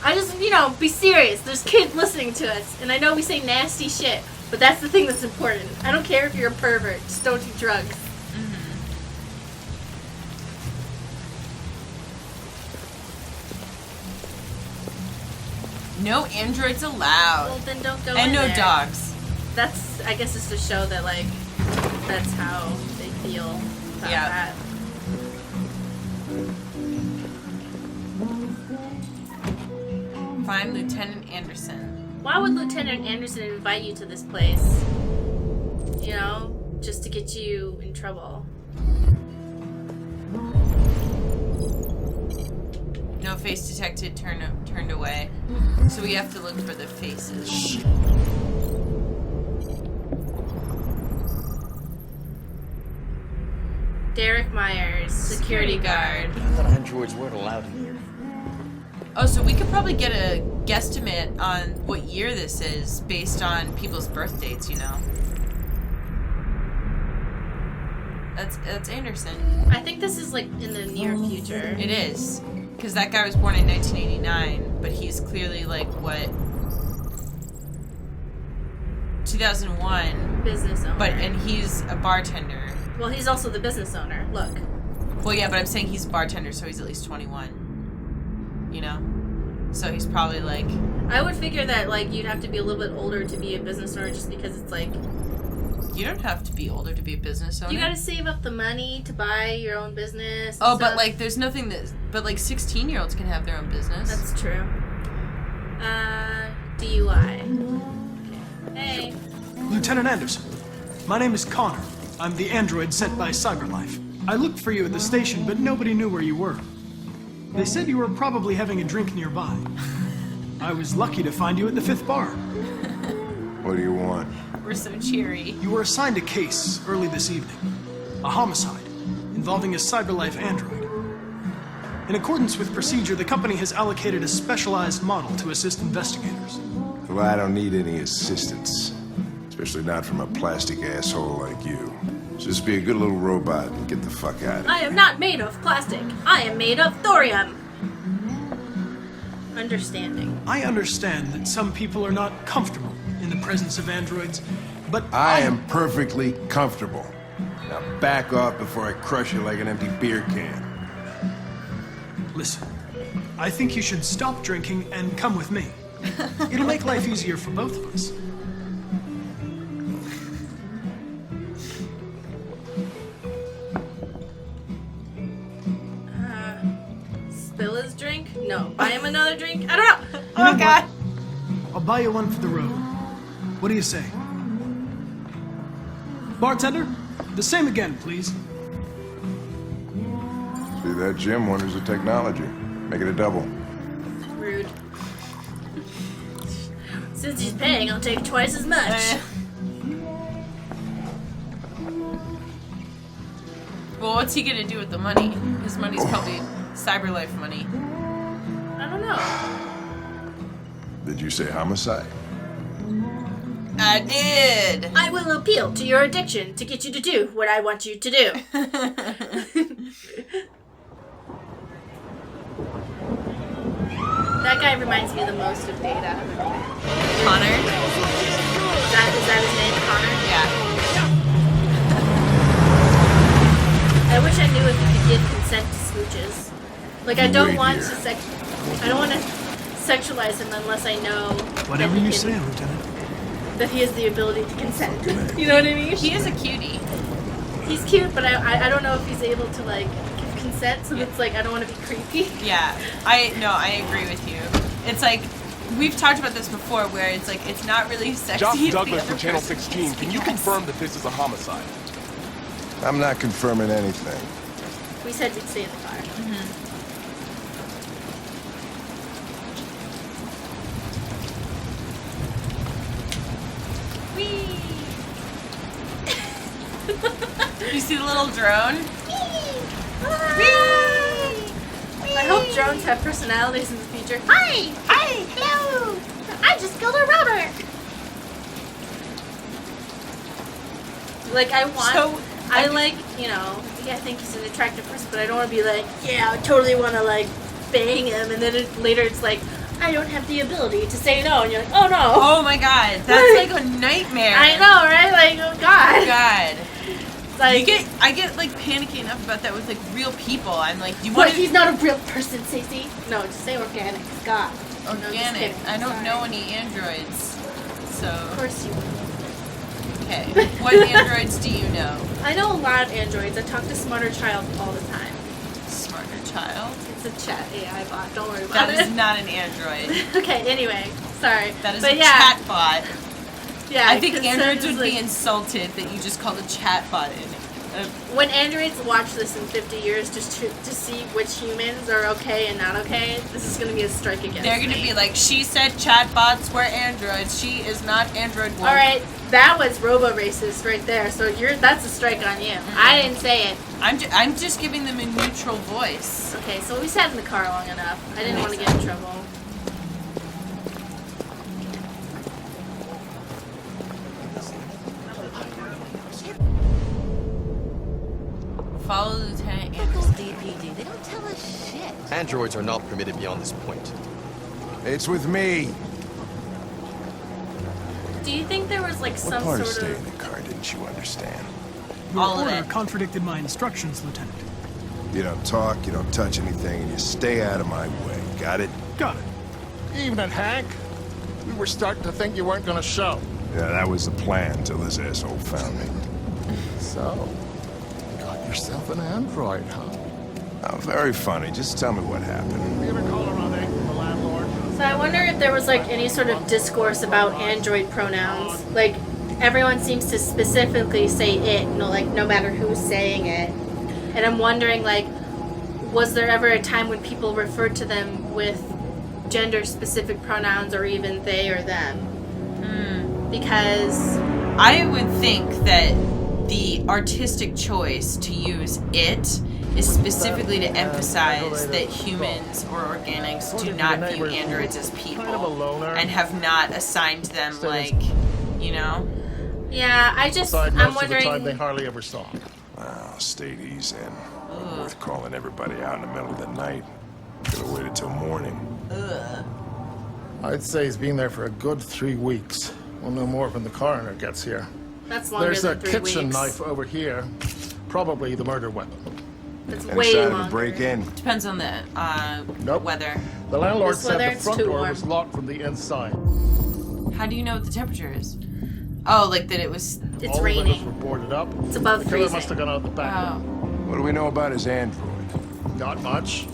I just, be serious. There's kids listening to us, and I know we say nasty shit, but that's the thing that's important. I don't care if you're a pervert. Just don't do drugs. No androids allowed. Well, then don't go and in no there. dogs. That's, I guess it's to show that, like, that's how they feel about that. Find Lieutenant Anderson. Why would Lieutenant Anderson invite you to this place? Just to get you in trouble. No face detected, turned away. So we have to look for the faces. Shh. Derek Myers, security guard. I thought androids weren't allowed in here. Oh, so we could probably get a guesstimate on what year this is based on people's birth dates, That's Anderson. I think this is, like, in the near future. It is. Because that guy was born in 1989, but he's clearly, like, what? 2001. Business owner. And he's a bartender. Well, he's also the business owner. Look. Well, yeah, but I'm saying he's a bartender, so he's at least 21. So he's probably, like... I would figure that, like, you'd have to be a little bit older to be a business owner just because it's, like... You don't have to be older to be a business owner. You gotta save up the money to buy your own business. Oh, but, like, there's nothing that... But, like, 16-year-olds can have their own business. That's true. DUI. Okay. Hey. Lieutenant Anderson, my name is Connor. I'm the android sent by CyberLife. I looked for you at the station, but nobody knew where you were. They said you were probably having a drink nearby. I was lucky to find you at the 5th bar. What do you want? We're so cheery. You were assigned a case early this evening. A homicide involving a CyberLife android. In accordance with procedure, the company has allocated a specialized model to assist investigators. Well, I don't need any assistance. Especially not from a plastic asshole like you. Just be a good little robot and get the fuck out of here. I am not made of plastic. I am made of thorium. Understanding. I understand that some people are not comfortable in the presence of androids, but I am perfectly comfortable. Now back off before I crush you like an empty beer can. Listen, I think you should stop drinking and come with me. It'll make life easier for both of us. Spill his drink? No. Buy him another drink? I don't know. Oh, God. I'll buy you one for the road. What do you say? Bartender, the same again, please. See, that Jim wonders the technology. Make it a double. Rude. Since he's paying, I'll take twice as much. Well, what's he gonna do with the money? His money's probably CyberLife money. I don't know. Did you say homicide? I did. I will appeal to your addiction to get you to do what I want you to do. That guy reminds me the most of Data. Connor? Is that his name, Connor? Yeah. I wish I knew if you could give consent to smooches. Like, I don't want to sexualize him unless I know. Whatever you say, Lieutenant. That he has the ability to consent. You know what I mean? He is a cutie. He's cute, but I don't know if he's able to, like, give consent, so it's like, I don't want to be creepy. Yeah. I agree with you. It's like, we've talked about this before, where it's like, it's not really sexy. Josh Douglas from Channel 16, can you confirm that this is a homicide? I'm not confirming anything. We said we'd stay in the car. Whee! You see the little drone? I hope drones have personalities in the future. Hi! Hi! Hello! I just killed a robber! Like, I think he's an attractive person, but I don't want to be like, yeah, I totally want to, like, bang him, and then later it's like, I don't have the ability to say no, and you're like, oh no. Oh my god, that's like a nightmare. I know, right? Like, oh god. God. Like, I get like panicky enough about that with like real people. I'm like, do you what? want He's not a real person, Stacey. No, just say organic. God. No, just organic? kidding. I don't Sorry. know any androids, so. Of course you would. Okay, what androids do you know? I know a lot of androids. I talk to Smarter Child all the time. Smarter Child. It's a chat AI bot. Don't worry about That it. is not an android. Okay. Anyway, sorry. That is but a yeah, chat bot. Yeah. I think 'cause androids it's would be like- insulted that you just called a chat bot in. When androids watch this in 50 years just to see which humans are okay and not okay, this is going to be a strike against They're going to me. be like, she said chatbots were androids. She is not android woke. All right, that was robo-racist right there. So that's a strike on you. I didn't say it. I'm just giving them a neutral voice. Okay, so we sat in the car long enough. I didn't want to get in trouble. Follow Lieutenant Anderson. DPD. They don't tell us shit. Androids are not permitted beyond this point. It's with me. Do you think there was like What some part of sort staying of... in the car didn't you understand? Your All of order it. contradicted my instructions, Lieutenant. You don't talk, you don't touch anything, and you stay out of my way. Got it? Got it. Evening, Hank. We were starting to think you weren't going to show. Yeah, that was the plan till this asshole found me. So, got yourself an android, huh? Oh, very funny. Just tell me what happened. You ever call around Egg from the landlord? So I wonder if there was like any sort of discourse about android pronouns. Like, everyone seems to specifically say it, no matter who's saying it. And I'm wondering, like, was there ever a time when people referred to them with gender-specific pronouns or even they or them? Because... I would think that the artistic choice to use it is specifically to emphasize that humans or organics do not view androids as people and have not assigned them, like, you know? Yeah, I'm Besides, wondering... most of the time they hardly ever saw. Well, stayed easy and worth calling everybody out in the middle of the night. Could have waited till morning. I'd say he's been there for a good 3 weeks. We'll know more when the coroner gets here. That's longer There's a than 3 kitchen weeks. knife over here. Probably the murder weapon. That's Any way sign of a longer. break-in? Depends on the Nope. weather. The landlord This said weather, the it's front too door warm. was locked from the inside. How do you know what the temperature is? Oh, like that it was... It's All the windows were raining. boarded up. It's above The killer must freezing. have gone out the back. Oh. What do we know about his android? Not much.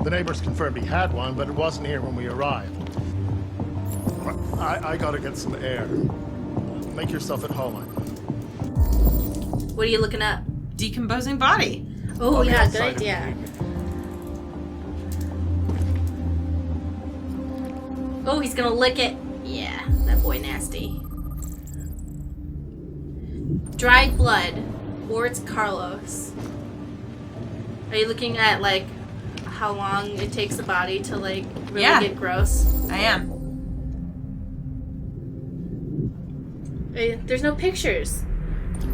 The neighbors confirmed he had one, but it wasn't here when we arrived. I gotta get some air. Make yourself at home. What are you looking up? Decomposing body. Oh, On the yeah, good outside of the idea. evening. Oh, he's gonna lick it. Yeah, that boy nasty. Dried blood. Or it's Carlos. Are you looking at, like, how long it takes a body to, like, really Yeah. get gross? I am. There's no pictures.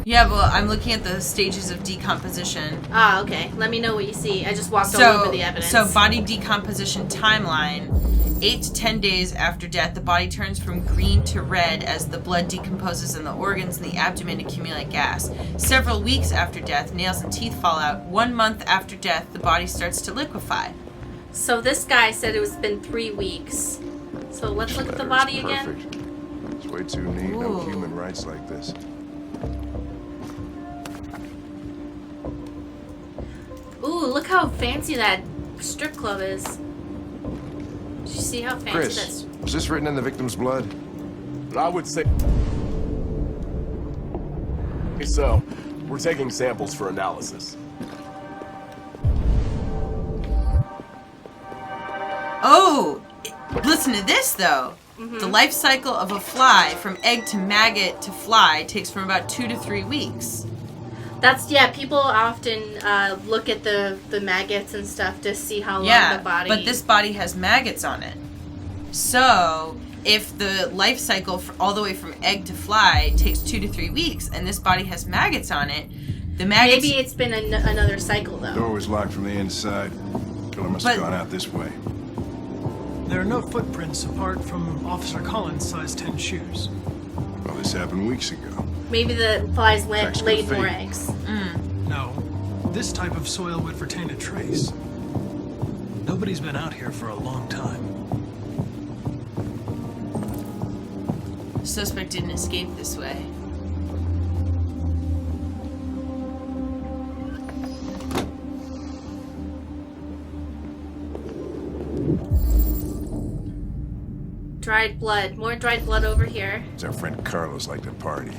Yeah, well, I'm looking at the stages of decomposition. Ah, okay. Let me know what you see. I just walked all over the evidence. So body decomposition timeline. 8 to 10 days after death, the body turns from green to red as the blood decomposes and the organs in the abdomen accumulate gas. Several weeks after death, nails and teeth fall out. 1 month after death, the body starts to liquefy. So this guy said it was been 3 weeks. So let's look at the Letter's body again. perfect. It's way too neat. No Ooh. human rights like this. Ooh, look how fancy that strip club is. Did you see how fancy Chris, that's... was this written in the victim's blood? I would say... So, we're taking samples for analysis. Oh, listen to this though. The life cycle of a fly from egg to maggot to fly takes from about 2 to 3 weeks. That's, yeah, people often look at the maggots and stuff to see how long Yeah, the body... but this body has maggots on it. So, if the life cycle all the way from egg to fly takes 2 to 3 weeks, and this body has maggots on it, the maggots... Maybe it's been another cycle, though. Door was locked from the inside. Killer must have gone out this way. There are no footprints apart from Officer Collins' size 10 shoes. Well, this happened weeks ago. Maybe the flies Tracks laid could more fade. eggs. No, this type of soil would retain a trace. Nobody's been out here for a long time. Suspect didn't escape this way. Dried blood. More dried blood over here. Our friend Carlos liked to party.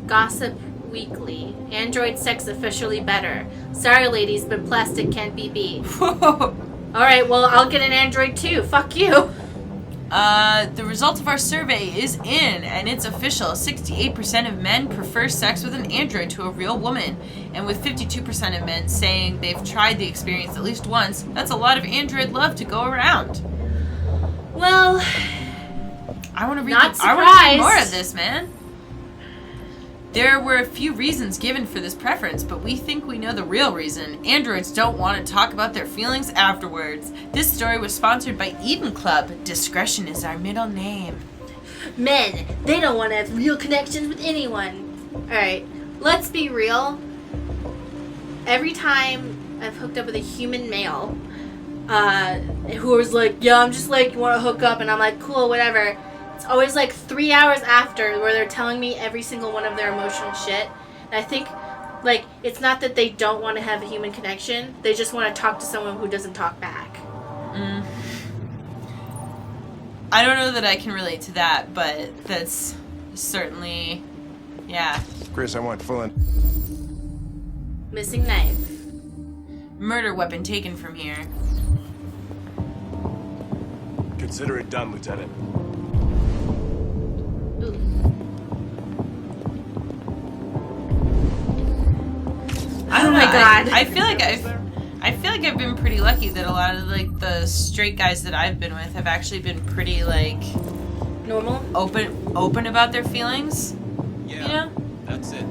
Gossip Weekly. Android sex officially better. Sorry, ladies, but plastic can't be beat. Alright, well, I'll get an android too. Fuck you. The result of our survey is in, and it's official. 68% of men prefer sex with an android to a real woman. And with 52% of men saying they've tried the experience at least once, that's a lot of android love to go around. Well, I want to read Not I want to read more surprised. of this, man. There were a few reasons given for this preference, but we think we know the real reason. Androids don't want to talk about their feelings afterwards. This story was sponsored by Eden Club. Discretion is our middle name. men, they don't want to have real connections with anyone. Alright, let's be real. Every time I've hooked up with a human male, who was like, yeah, I'm just like, you want to hook up? And I'm like, cool, whatever. It's always like 3 hours after where they're telling me every single one of their emotional shit. And I think, like, it's not that they don't want to have a human connection. They just want to talk to someone who doesn't talk back. I don't know that I can relate to that, but that's certainly, yeah. Chris, I want full Missing knife. Murder weapon taken from here. Consider it done, Lieutenant. Ooh. I don't Oh my know. God. I feel like I've been pretty lucky that a lot of like the straight guys that I've been with have actually been pretty like Normal? open about their feelings. Yeah, You know? that's it.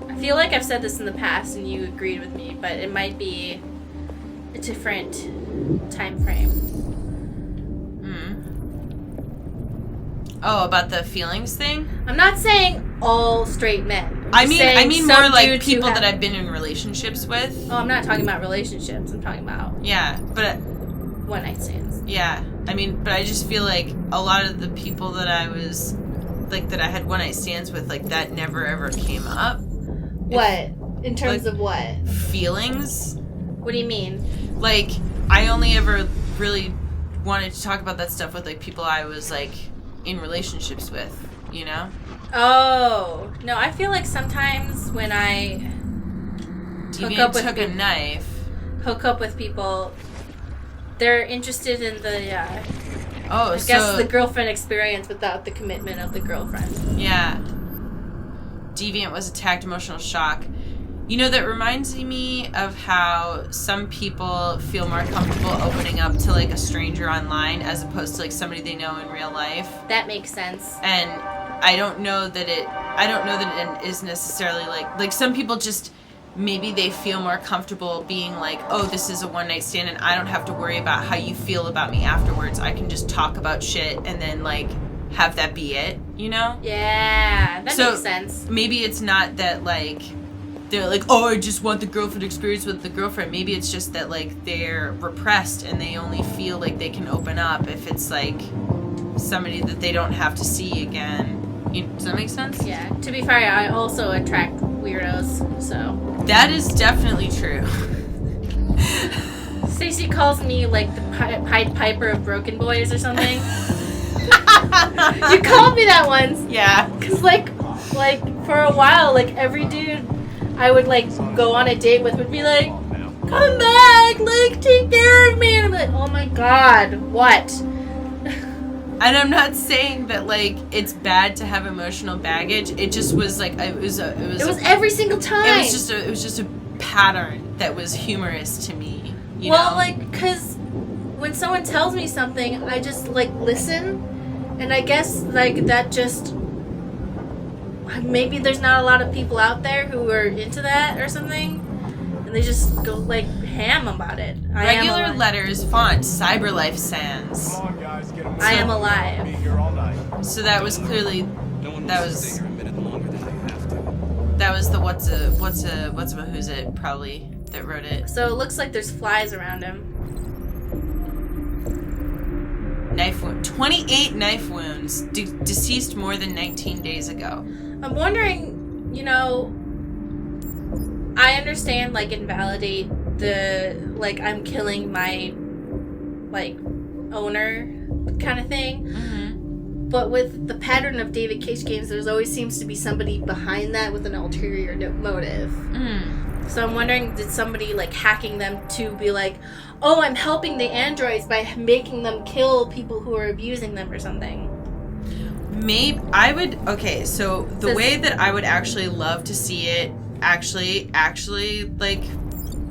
I feel like I've said this in the past and you agreed with me, but it might be a different time frame. Oh, about the feelings thing? I'm not saying all straight men. I I'm mean saying more some like dudes who people have- that I've been in relationships with. Oh, I'm not talking about relationships. I'm talking about Yeah, but one night stands. yeah, I mean, but I just feel like a lot of the people that I was like that I had one night stands with, like that never ever came up. What? In terms like- of what? Feelings. What do you mean? Like, I only ever really wanted to talk about that stuff with like people I was like in relationships with, you know? Oh. No, I feel like sometimes when I Deviant with took a me- knife. hook up with people, they're interested in the, Oh, I guess the girlfriend experience without the commitment of the girlfriend. yeah. Deviant was attacked, emotional shock. You know, that reminds me of how some people feel more comfortable opening up to like a stranger online as opposed to like somebody they know in real life. That makes sense. And I don't know that it is necessarily like some people just maybe they feel more comfortable being like, oh, this is a one night stand and I don't have to worry about how you feel about me afterwards. I can just talk about shit and then like have that be it, you know? Yeah, that So, makes sense. Maybe it's not that like they're like, oh, I just want the girlfriend experience with the girlfriend. Maybe it's just that like they're repressed and they only feel like they can open up if it's like somebody that they don't have to see again. Does that make sense? Yeah. To be fair, I also attract weirdos, so. That is definitely true. Stacey calls me like the Pied Piper of Broken Boys or something. You called me that once. Yeah. Cause like for a while, like every dude I would like go on a date with would be like, come back, like take care of me. And I'm like, oh my god, what? And I'm not saying that like it's bad to have emotional baggage. It just was like it was Every single time. it was just a pattern that was humorous to me. You Well, know? like, cause when someone tells me something, I just like listen, and I guess like that just maybe there's not a lot of people out there who are into that or something, and they just go like ham about it. Regular letters, font, Cyberlife sans. Come on, guys, get 'em. I am Be alive. here all night. So that was clearly that was a minute longer than they have to. that was the what's a who's it probably that wrote it. So it looks like there's flies around him. Knife wound, 28 knife wounds, deceased more than 19 days ago. I'm wondering, you know, I understand, like, invalidate the, like, I'm killing my, like, owner kind of thing. Mm-hmm. But with the pattern of David Cage games, there's always seems to be somebody behind that with an ulterior motive. Mm. So I'm wondering, did somebody, like, hacking them to be like, oh, I'm helping the androids by making them kill people who are abusing them or something? Maybe I would. Okay, so the way that I would actually love to see it actually like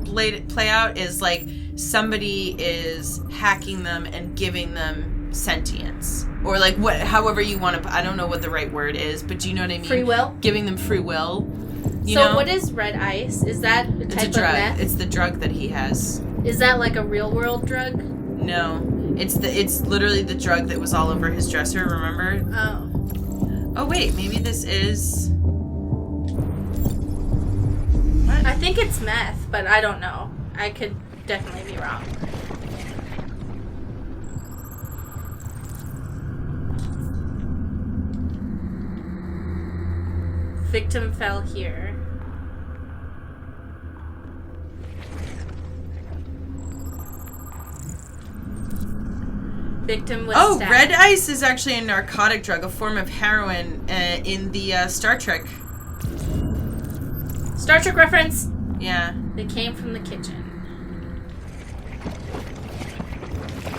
play out is like somebody is hacking them and giving them sentience, or like however you want to. I don't know what the right word is, but do you know what I mean? Free will? Giving them free will. You So know? what is red ice? Is that a type It's a drug. of meth? It's the drug that he has. Is that like a real world drug? No, it's literally the drug that was all over his dresser. Remember? Oh. Oh wait, maybe this is. I think it's meth, but I don't know. I could definitely be wrong. Victim fell here. Victim was stabbed. Red ice is actually a narcotic drug, a form of heroin in the Star Trek. Star Trek reference. Yeah. They came from the kitchen.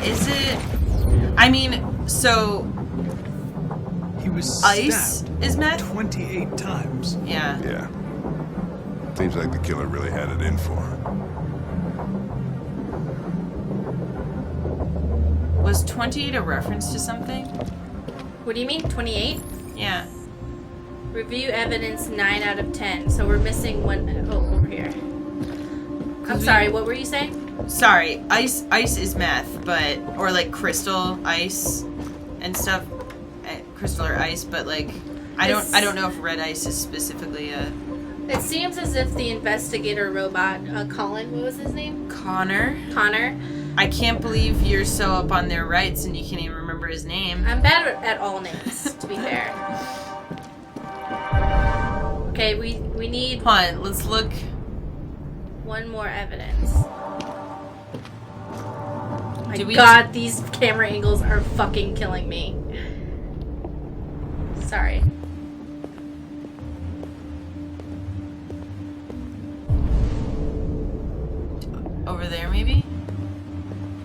Is it? I mean, so He was ice stabbed is meth? 28 times. Yeah. Yeah. Seems like the killer really had it in for her. Was 28 a reference to something? What do you mean? 28? Yeah. Review evidence 9 out of 10. So we're missing one. Oh, over here. I'm sorry. What were you saying? Sorry, ice is meth, but or like crystal ice and stuff, crystal or ice, but like I don't know if red ice is specifically a. It seems as if the investigator robot, Colin, what was his name? Connor. I can't believe you're so up on their rights and you can't even remember his name. I'm bad at all names, to be fair. Okay, we need Hold on, let's look. one more evidence. My Do we- God, these camera angles are fucking killing me. Sorry. Over there, maybe?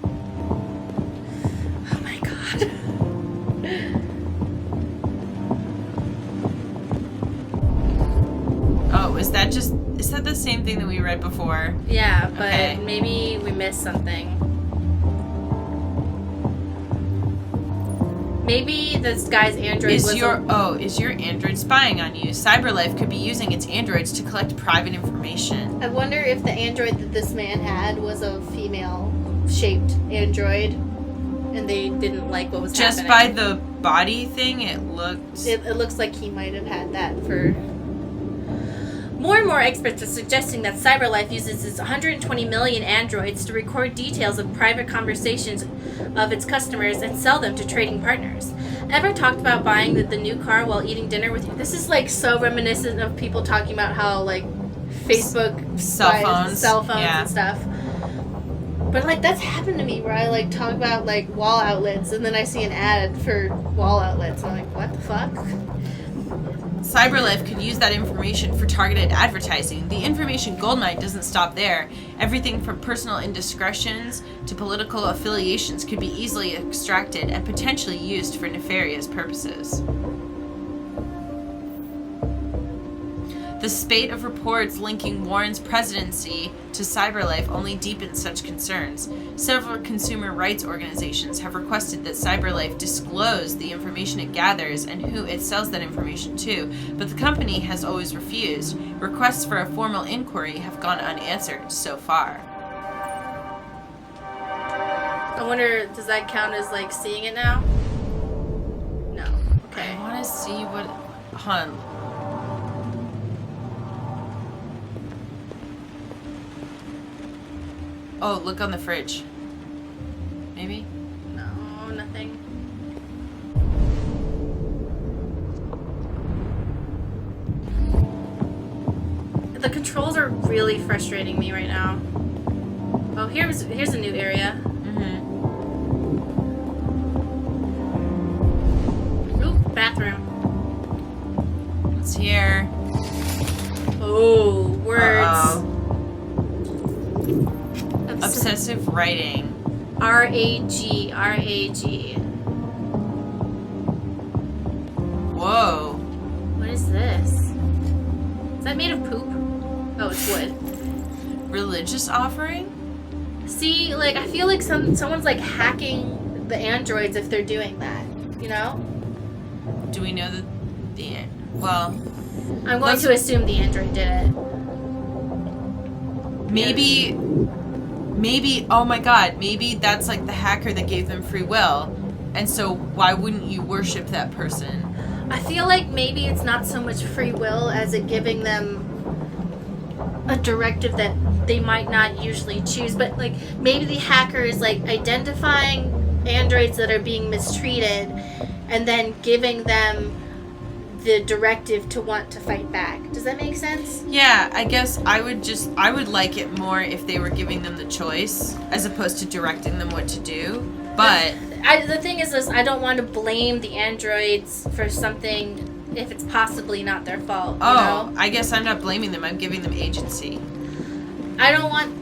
Oh my God. Oh, is that the same thing that we read before? Yeah, but Okay. maybe we missed something. Maybe this guy's android Is was your android spying on you? Cyberlife could be using its androids to collect private information. I wonder if the android that this man had was a female-shaped android, and they didn't like what was Just happening. by the body thing, it looked. It looks like he might have had that for... More and more experts are suggesting that CyberLife uses its 120 million androids to record details of private conversations of its customers and sell them to trading partners. Ever talked about buying the new car while eating dinner with you? This is like so reminiscent of people talking about how like Facebook Cell phones, yeah. and stuff. But like that's happened to me where I like talk about like wall outlets and then I see an ad for wall outlets. I'm like, what the fuck? Cyberlife could use that information for targeted advertising. The information goldmine doesn't stop there. Everything from personal indiscretions to political affiliations could be easily extracted and potentially used for nefarious purposes. The spate of reports linking Warren's presidency to cyberlife only deepens such concerns. Several consumer rights organizations have requested that cyberlife disclose the information it gathers and who it sells that information to, but the company has always refused. Requests for a formal inquiry have gone unanswered so far. I wonder, does that count as like seeing it now? No. Okay. I want to see what... Hold on. Oh, look on the fridge. Maybe? No, nothing. The controls are really frustrating me right now. Oh, here's a new area. Ooh, bathroom. It's here. Oh, words. Uh-oh. Obsessive writing. R-A-G, R-A-G. Whoa. What is this? Is that made of poop? Oh, it's wood. Religious offering? See, like, I feel like someone's, like, hacking the androids if they're doing that, you know? Do we know that the... Well... I'm going to assume the android did it. Maybe, oh my god, maybe that's like the hacker that gave them free will. And so why wouldn't you worship that person? I feel like maybe it's not so much free will as it giving them a directive that they might not usually choose. But, like, maybe the hacker is, like, identifying androids that are being mistreated and then giving them the directive to want to fight back. Does that make sense? Yeah, I guess I would like it more if they were giving them the choice as opposed to directing them what to do. But the thing is this, I don't want to blame the androids for something if it's possibly not their fault. oh, You know? I guess I'm not blaming them. I'm giving them agency. I don't want,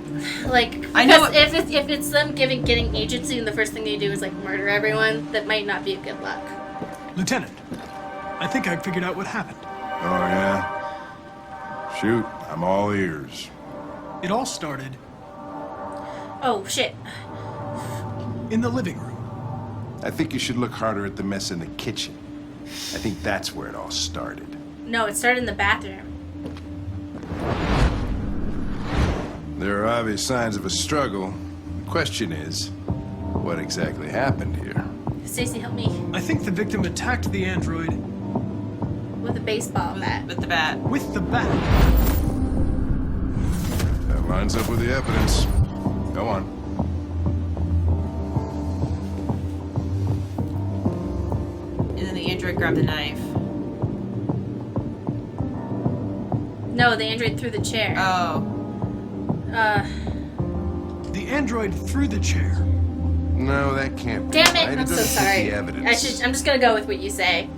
like, I know because if it's them getting agency and the first thing they do is, like, murder everyone, that might not be a good luck. Lieutenant, I think I figured out what happened. Oh, yeah? Shoot, I'm all ears. It all started Oh, shit. in the living room. I think you should look harder at the mess in the kitchen. I think that's where it all started. No, it started in the bathroom. There are obvious signs of a struggle. The question is, what exactly happened here? Stacy, help me. I think the victim attacked the android With a baseball bat. With the bat. with the bat. That lines up with the evidence. Go on. And then the android grabbed the knife. No, the android threw the chair. Oh. The android threw the chair. No, that can't be. Damn it! right. I'm so doesn't fit sorry. the evidence. I'm just gonna go with what you say.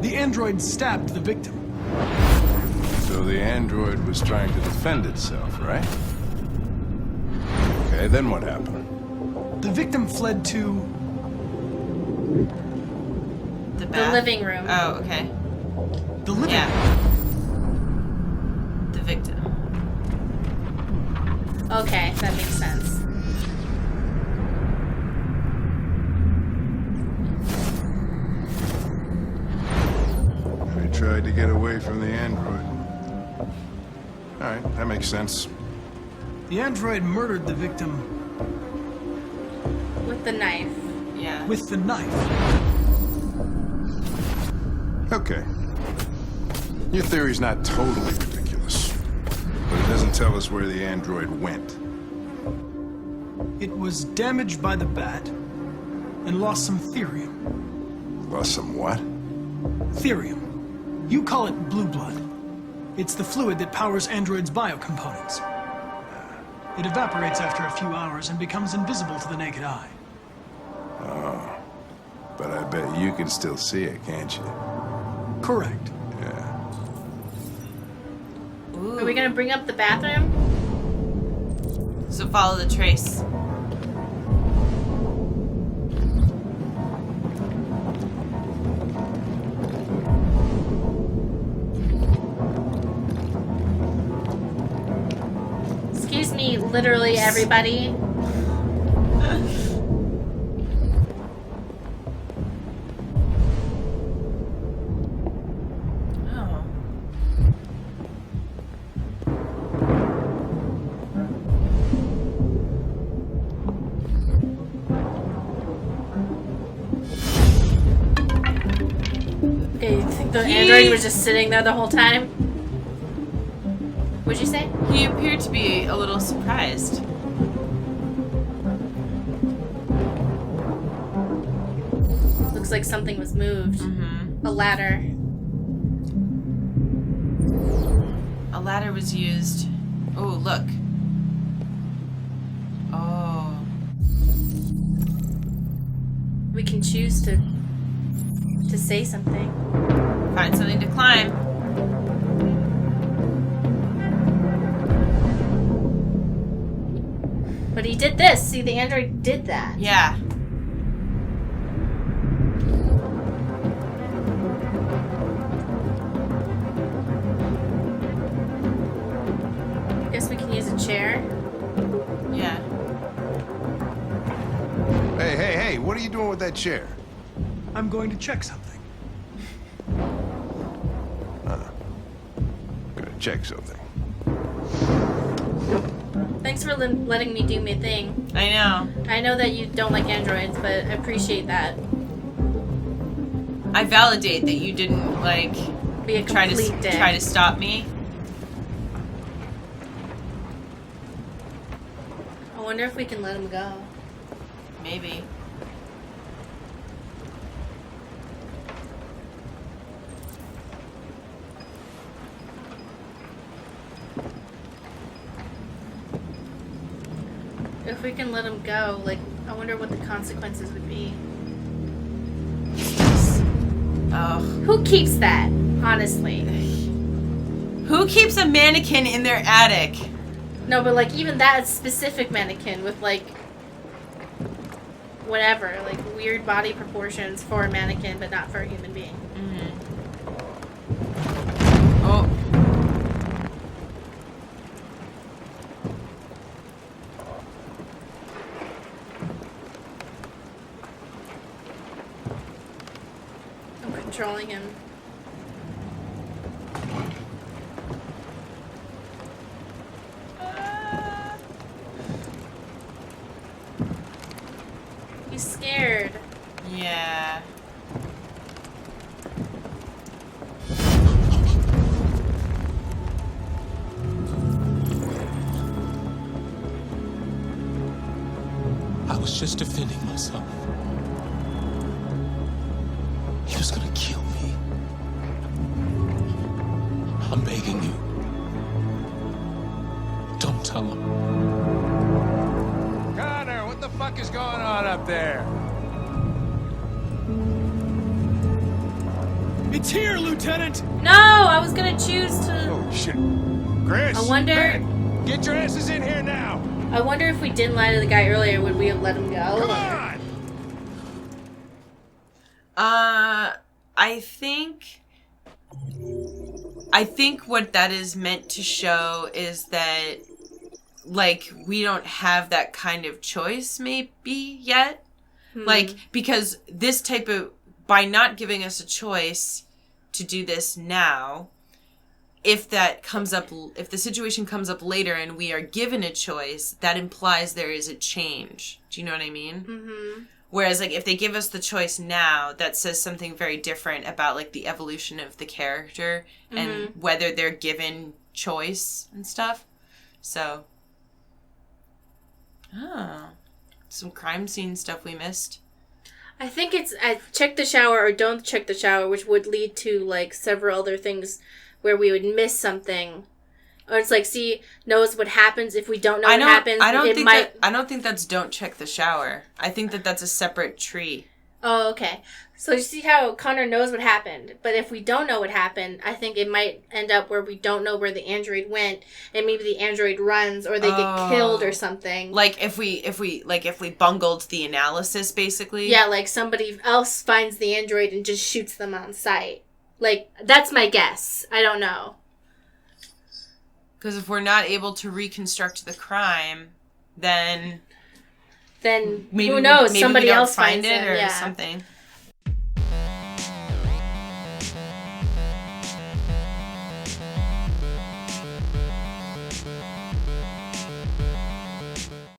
The android stabbed the victim. So the android was trying to defend itself, right? Okay, then what happened? The victim fled to The The bat. living room. Oh, okay. the living Yeah. room. The victim. Okay, that makes sense. They tried to get away from the android. All right, that makes sense. The android murdered the victim With the knife. Yeah. with the knife. Okay. Your theory's not totally ridiculous, but it doesn't tell us where the android went. It was damaged by the bat and lost some therium. Lost some what? Therium. You call it blue blood. It's the fluid that powers androids' biocomponents. It evaporates after a few hours and becomes invisible to the naked eye. But I bet you can still see it, can't you? Correct. Yeah. Are we gonna bring up the bathroom? So follow the trace. literally everybody. Oh. Okay, you think the android was just sitting there the whole time? What'd you say? He appeared to be a little surprised. Looks like something was moved. A ladder. A ladder was used. Oh, look. Oh. We can choose to say something. Find something to climb. But he did this. See, the android did that. Yeah. Guess we can use a chair. Yeah. Hey, what are you doing with that chair? I'm going to check something. Gonna check something. Thanks for letting me do my thing. I know. I know that you don't like androids, but I appreciate that. I validate that you didn't, like, Be a try complete dick. to stop me. I wonder if we can let him go. Maybe. If we can let him go, like, I wonder what the consequences would be. Oh. Who keeps that, honestly? Who keeps a mannequin in their attic? No, but, like, even that specific mannequin with, like, whatever, like, weird body proportions for a mannequin, but not for a human being. Oh. I'm controlling him. He's scared. Yeah. I was just defending myself. He was gonna kill me. I'm begging you. Don't tell him. Connor, what the fuck is going on up there? It's here, Lieutenant! No, I was gonna choose to. Oh, shit. Chris! I wonder- Ben, get your asses in here now! I wonder if we didn't lie to the guy earlier, would we have let him go? Come on! I think what that is meant to show is that, like, we don't have that kind of choice maybe yet. Like, because this type of, by not giving us a choice to do this now, if that comes up, if the situation comes up later and we are given a choice, that implies there is a change. Do you know what I mean? Mm-hmm. Whereas, like, if they give us the choice now, that says something very different about, like, the evolution of the character and whether they're given choice and stuff. So, some crime scene stuff we missed. I think it's check the shower or don't check the shower, which would lead to, like, several other things where we would miss something. Or it's like, see, knows what happens if we don't know what happens. I don't think that's don't check the shower. I think that that's a separate tree. Oh, okay. So you see how Connor knows what happened, but if we don't know what happened, I think it might end up where we don't know where the android went, and maybe the android runs or they get killed or something. Like if we bungled the analysis, basically. Yeah, like somebody else finds the android and just shoots them on sight. Like, that's my guess. I don't know. Because if we're not able to reconstruct the crime, then Then maybe who knows? maybe Somebody we don't else find finds it or yeah. something.